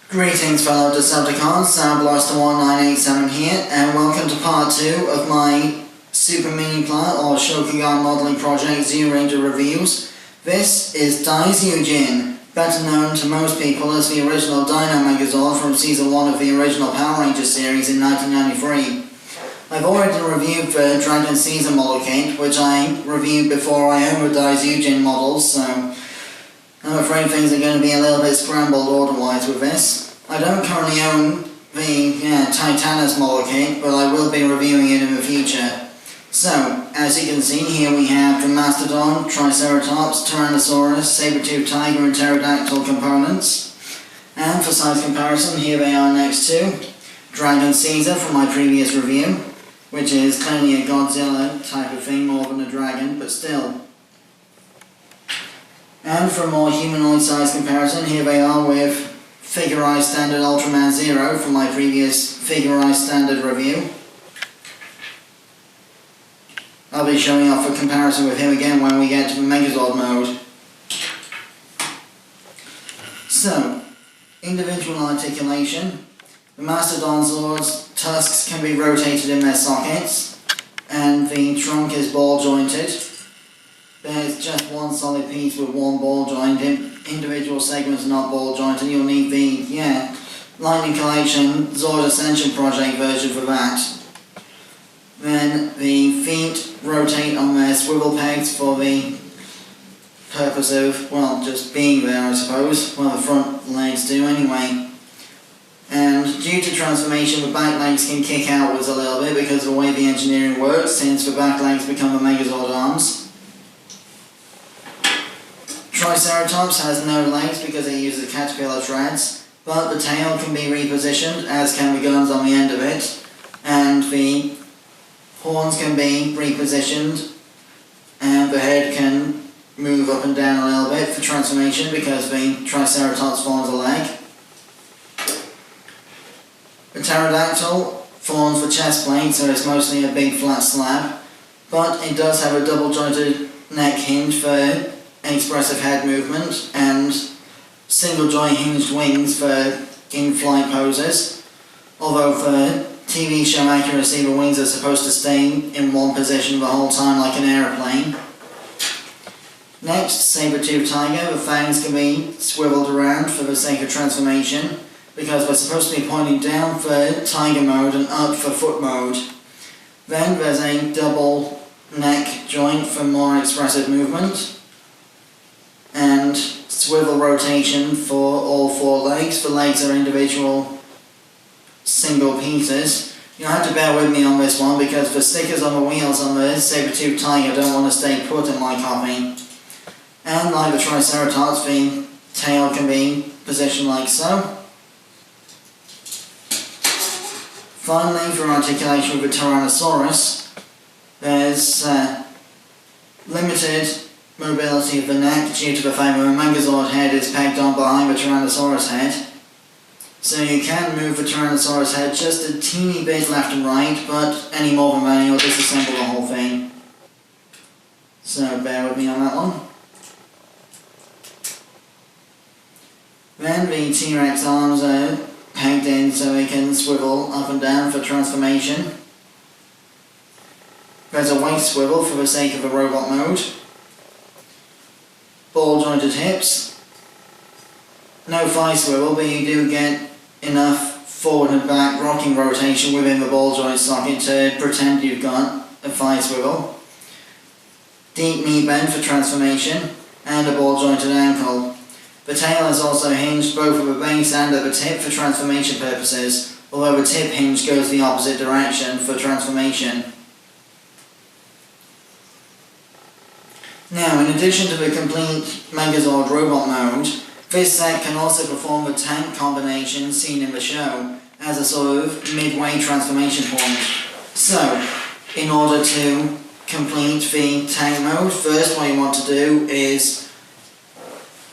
Greetings fellow Decepticons, SoundBlaster1987 here, and welcome to part 2 of my Super MiniPla or Shokugan modelling project Zyuranger reviews. This is DaiZyuJin, better known to most people as the original Dino Megazord from Season 1 of the original Power Rangers series in 1993. I've already reviewed the Dragon Caesar model kit, which I reviewed before I owned the DaiZyuJin models, so I'm afraid things are going to be a little bit scrambled order-wise with this. I don't currently own the Titanus model kit, but I will be reviewing it in the future. So, as you can see, here we have the Mastodon, Triceratops, Tyrannosaurus, Saber-toothed Tiger and Pterodactyl components. And for size comparison, here they are next to Dragon Caesar from my previous review, which is clearly a Godzilla type of thing more than a dragon, but still. And for a more humanoid size comparison, here they are with Figurized Standard Ultraman Zero from my previous Figurized Standard review. I'll be showing off a comparison with him again when we get to the Megazord mode. So, individual articulation. The Mastodon Zord's tusks can be rotated in their sockets, and the trunk is ball jointed. There's just one solid piece with one ball joint. Individual segments are not ball joint, and you'll need the Lightning Collection Zord Ascension Project version for that. Then the feet rotate on their swivel pegs for the purpose of, well, just being there, I suppose. Well, the front legs do anyway. And due to transformation, the back legs can kick outwards a little bit because of the way the engineering works, since the back legs become the Megazord arms. Triceratops has no legs because it uses caterpillar threads, but the tail can be repositioned, as can the guns on the end of it, and the horns can be repositioned, and the head can move up and down a little bit for transformation because the Triceratops forms a leg. The pterodactyl forms the chest plate, so it's mostly a big flat slab, but it does have a double jointed neck hinge for expressive head movement and single joint hinged wings for in-flight poses, although for TV show accuracy the wings are supposed to stay in one position the whole time like an aeroplane. Next, Saber-toothed Tiger. The fangs can be swiveled around for the sake of transformation because they're supposed to be pointing down for Tiger mode and up for Foot mode. Then there's a double neck joint for more expressive movement, and swivel rotation for all four legs. The legs are individual single pieces. You'll have to bear with me on this one because the stickers on the wheels on the Saber-toothed Tiger don't want to stay put in my copy. And like the Triceratops, the tail can be positioned like so. Finally, for articulation with the Tyrannosaurus, there's limited mobility of the neck due to the fact that the Megazord head is pegged on behind the Tyrannosaurus head. So you can move the Tyrannosaurus head just a teeny bit left and right, but any more than that you'll disassemble the whole thing. So bear with me on that one. Then the T-Rex arms are pegged in so they can swivel up and down for transformation. There's a waist swivel for the sake of the robot mode. Ball jointed hips. No thigh swivel, but you do get enough forward and back rocking rotation within the ball joint socket to pretend you've got a thigh swivel. Deep knee bend for transformation, and a ball jointed ankle. The tail is also hinged both at the base and at the tip for transformation purposes, although the tip hinge goes the opposite direction for transformation. Now, in addition to the complete Megazord robot mode, this set can also perform the tank combination seen in the show as a sort of midway transformation point. So, in order to complete the tank mode, first what you want to do is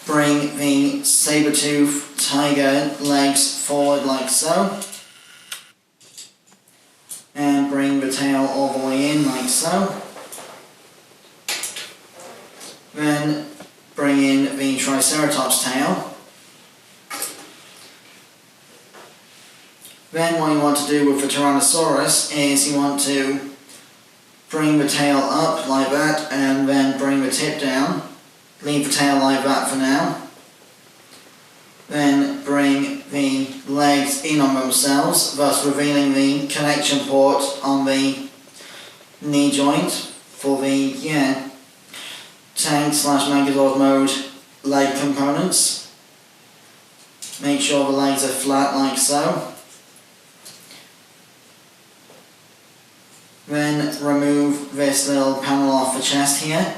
bring the Saber-toothed Tiger legs forward like so, and bring the tail all the way in like so. Then bring in the Triceratops tail, Then what you want to do with the Tyrannosaurus is you want to bring the tail up like that and then bring the tip down. Leave the tail like that for now. Then bring the legs in on themselves, thus revealing the connection port on the knee joint for the tank/Megazord mode leg components. Make sure the legs are flat like so. Then remove this little panel off the chest here.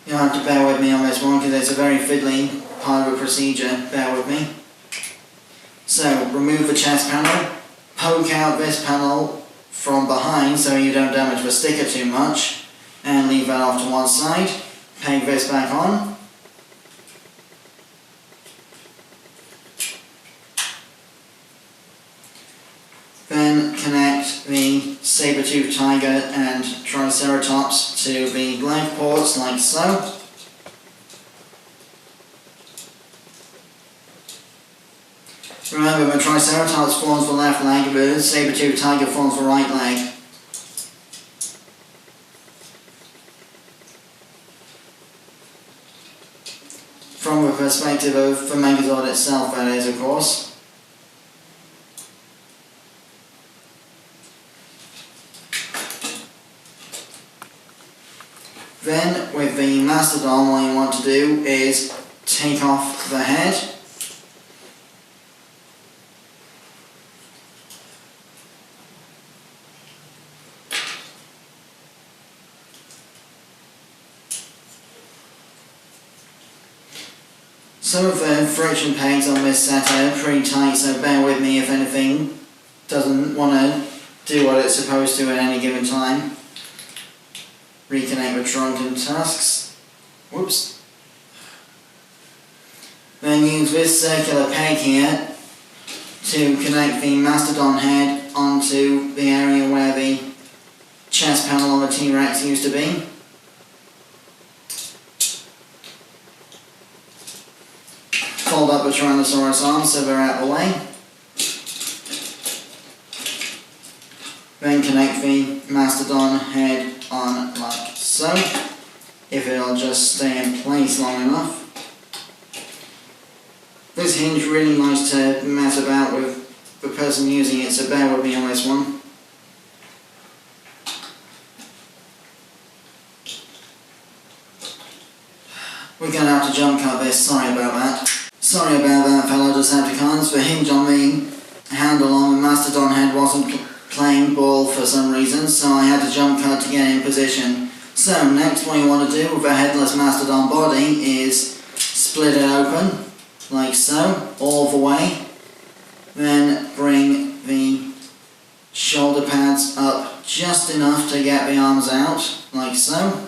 You'll have to bear with me on this one because it's a very fiddly part of the procedure, bear with me. So, remove the chest panel, poke out this panel from behind so you don't damage the sticker too much, and leave that off to one side. Peg this back on. Then connect the saber-toothed tiger and triceratops to the leg ports like so. Remember, the triceratops forms the left leg, the saber-toothed tiger forms the right leg. From the perspective of the Megazord itself, that is, of course. Then, with the Mastodon, what you want to do is take off the head. Some of the friction pegs on this set are pretty tight, so bear with me if anything doesn't want to do what it's supposed to at any given time. Reconnect the trunk and tusks. Whoops. Then use this circular peg here to connect the Mastodon head onto the area where the chest panel on the T-Rex used to be. Fold up the Tyrannosaurus arms so they're out of the way. Then connect the Mastodon head on like so, if it'll just stay in place long enough. This hinge really likes to mess about with the person using it, so bear with me on this one. We're going to have to jump cut this, sorry about that. Sorry about that, fellow Decepticons. The hinge on the handle on the Mastodon head wasn't playing ball for some reason, so I had to jump cut to get in position. So next what you want to do with a headless Mastodon body is split it open, like so, all the way. Then bring the shoulder pads up just enough to get the arms out, like so.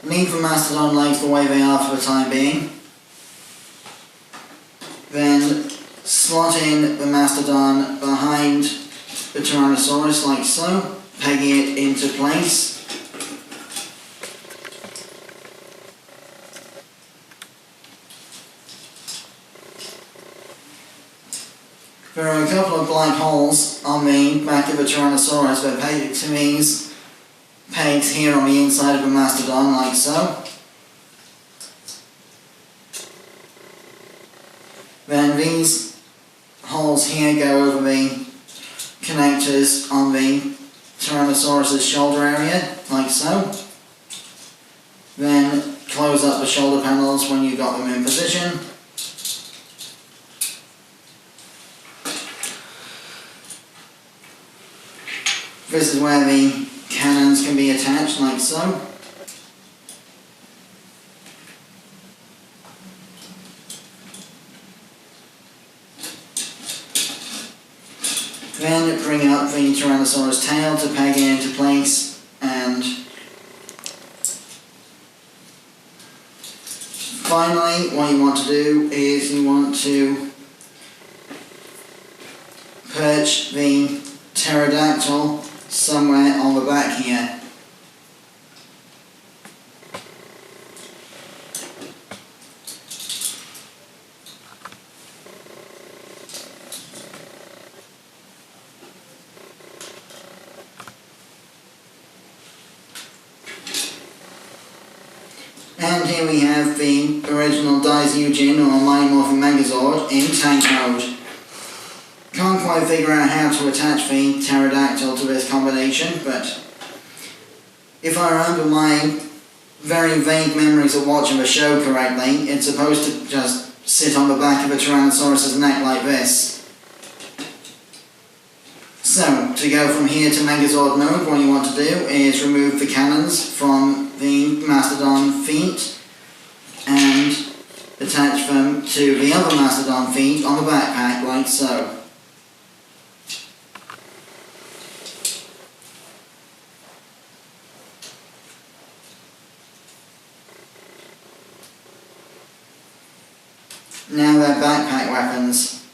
Leave the Mastodon legs the way they are for the time being. Then slot in the Mastodon behind the Tyrannosaurus like so, pegging it into place. There are a couple of black holes on the back of the Tyrannosaurus that pegged to these pegs here on the inside of the Mastodon like so. Then these holes here go over the connectors on the Tyrannosaurus' shoulder area, like so. Then close up the shoulder panels when you've got them in position. This is where the cannons can be attached, like so. Then bring up the Tyrannosaurus tail to peg it into place, and finally what you want to do is you want to perch the pterodactyl somewhere on the back here. here we have the original DaiZyuJin or Mighty Morphin Megazord in tank mode. Can't quite figure out how to attach the pterodactyl to this combination, but if I remember my very vague memories of watching the show correctly, it's supposed to just sit on the back of a Tyrannosaurus's neck like this. So, to go from here to Megazord mode, what you want to do is remove the cannons from the Mastodon feet and attach them to the other Mastodon feet on the backpack like so. Now they're backpack weapons.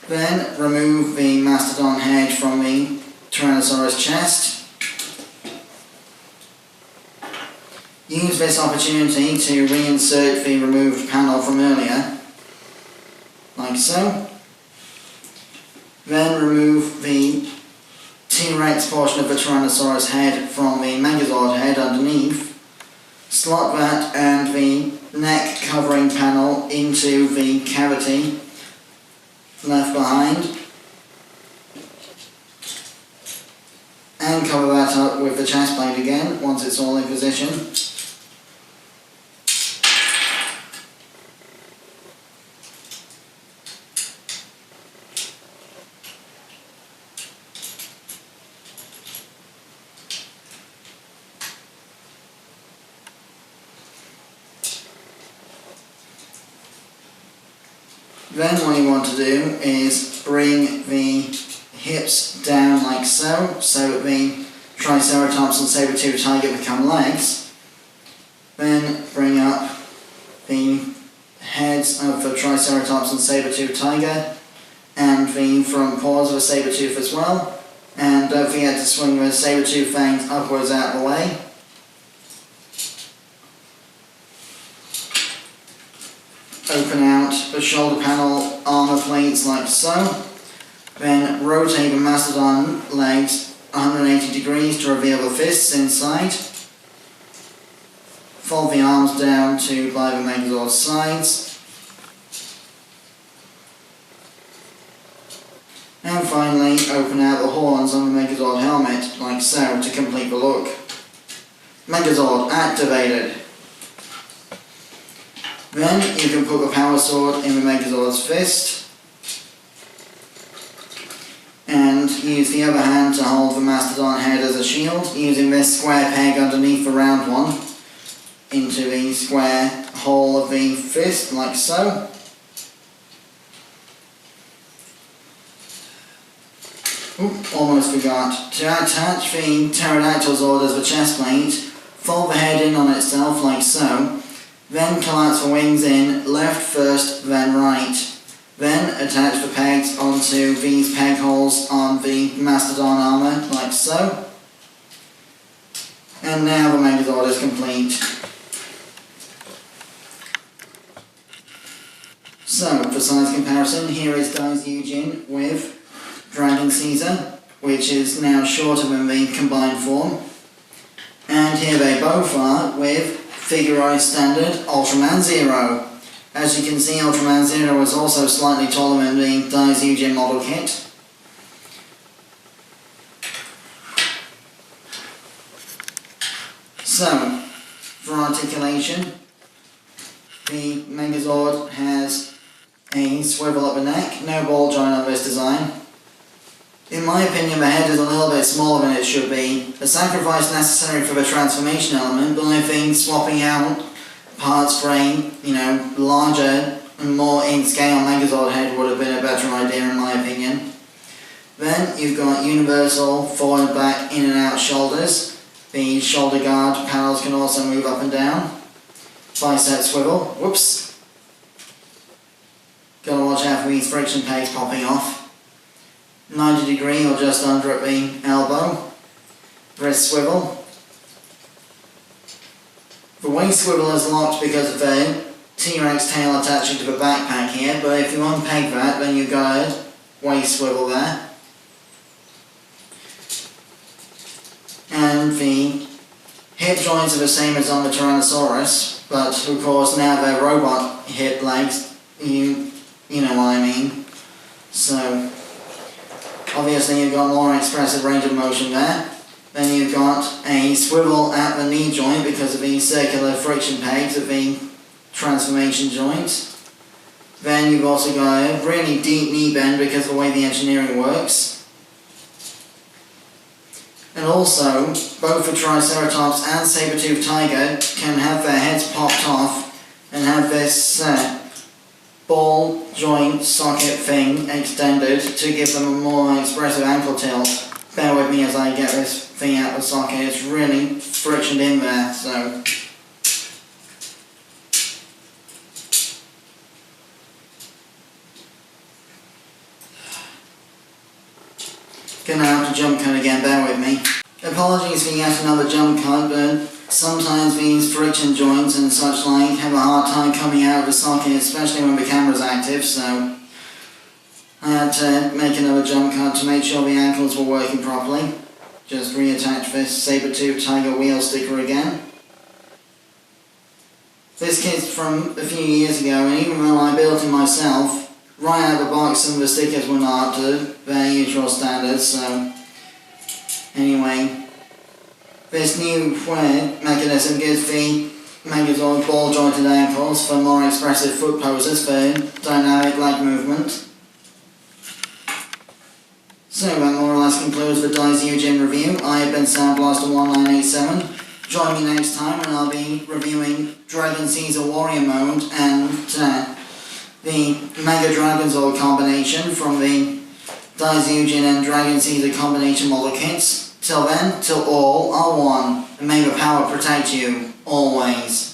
Then remove the Mastodon head from the Tyrannosaurus chest. Use this opportunity to reinsert the removed panel from earlier, like so. Then remove the T-Rex portion of the Tyrannosaurus head from the Megazord head underneath. Slot that and the neck covering panel into the cavity left behind, and cover that up with the chest plate again once it's all in position. Then what you want to do is bring the hips down like so, so that the Triceratops and Saber-Tooth Tiger become legs. Then bring up the heads of the Triceratops and Saber-Tooth Tiger and the front paws of a Saber-Tooth as well. And don't forget to swing the Saber-Tooth fangs upwards out of the way. Open out the shoulder panel armour plates like so. Then rotate the Mastodon legs 180 degrees to reveal the fists inside. Fold the arms down to lie the Megazord's sides. And finally open out the horns on the Megazord helmet like so to complete the look. Megazord activated. Then you can put the power sword in the Megazord's fist and use the other hand to hold the Mastodon head as a shield, using this square peg underneath the round one into the square hole of the fist, like so. Oop, almost forgot. To attach the Pterodactyl Zord as the chest plate, fold the head in on itself like so. Then collapse the wings in, left first, then right. Then attach the pegs onto these peg holes on the Mastodon armour, like so. And now the Megazord is complete. So, for size comparison, here is DaiZyuJin with Dragon Caesar, which is now shorter than the combined form. And here they both are with figurized standard Ultraman Zero. As you can see, Ultraman Zero is also slightly taller than the DaiZyuJin model kit. So, for articulation, the Megazord has a swivel at the neck, no ball joint on this design. In my opinion, the head is a little bit smaller than it should be. A sacrifice necessary for the transformation element, but I think swapping out parts for a, larger and more in-scale Megazord head would have been a better idea in my opinion. Then you've got universal forward, back, in and out shoulders. The shoulder guard panels can also move up and down. Bicep swivel, whoops. Gotta watch out for these friction pegs popping off. 90 degree or just under at the elbow. Wrist swivel. The waist swivel is locked because of the T-Rex tail attaching to the backpack here, but if you unpeg that, then you've got a waist swivel there. And the hip joints are the same as on the Tyrannosaurus, but of course now they're robot hip legs, you know what I mean. So, obviously you've got more expressive range of motion there. Then you've got a swivel at the knee joint because of the circular friction pegs of the transformation joint. Then you've also got a really deep knee bend because of the way the engineering works. And also, both the Triceratops and Saber-toothed Tiger can have their heads popped off and have this ball joint socket thing extended to give them a more expressive ankle tilt. Bear with me as I get this thing out of the socket, it's really frictioned in there, so... Gonna have to jump cut again, bear with me. Apologies for yet another jump cut, but sometimes these friction joints and such like have a hard time coming out of the socket, especially when the camera's active, so I had to make another jump cut to make sure the ankles were working properly. Just reattach this Saber-toothed Tiger wheel sticker again. This kit's from a few years ago, and even though I built it myself, right out of the box some of the stickers were not up to their usual standards, so anyway, this new mechanism gives the Megazord ball jointed ankles for more expressive foot poses for dynamic leg movement. So that more or less concludes the DaiZyuJin review. I have been Soundblaster1987. Join me next time when I'll be reviewing Dragon Caesar Warrior Mode and the Mega Dragonzord combination from the DaiZyuJin and Dragon Caesar combination model kits. Till then, till all are one, and may the power protect you, always.